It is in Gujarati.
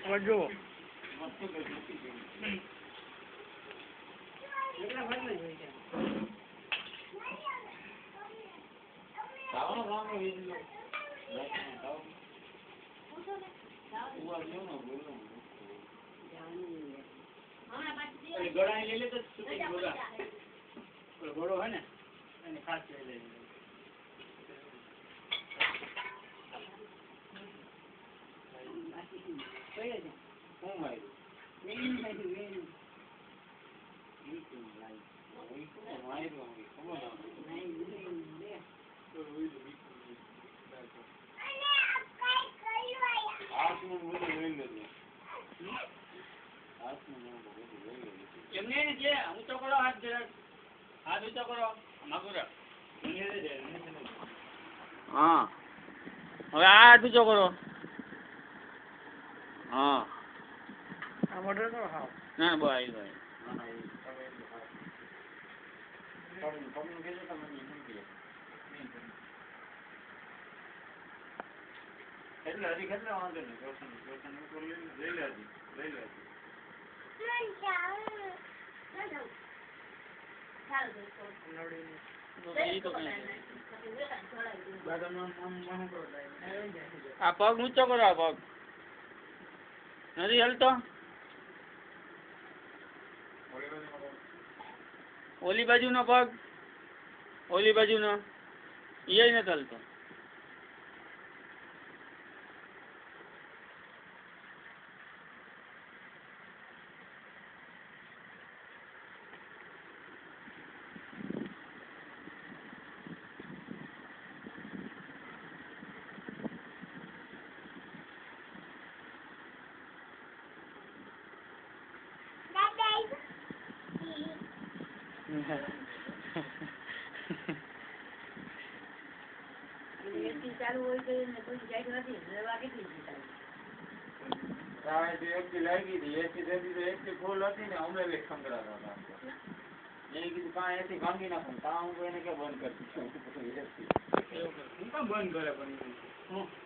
હવે જુઓ ગળા લઈ લે તો ઘોડો હોય ને એને ખાસ લઈ લે ઊંચો કરો હાથ જરાક હાથ ઊંચો કરો માગુરા હા હવે આ હાથ ઊંચો કરો હા આ મોટર કરો હા ના ભાઈ ભાઈ એટલે હજી કેટલા વાંધો નહીં લઈ લે આ પગ ઊંચો કરો આ પગ નથી હલતો ઓલી બાજુનો પગ ઓલી બાજુનો એ નથી હલતો ચાલુ હોય તો કોઈ જાય નથી લેવા કેટલી લાગી હતી એસી ફૂલ હતી ને અમે બે ખંગડા હતા એને કીધું કાંઈ એસી ભાંગી નાખું તા હું એને કે બંધ કરી બંધ કરે પણ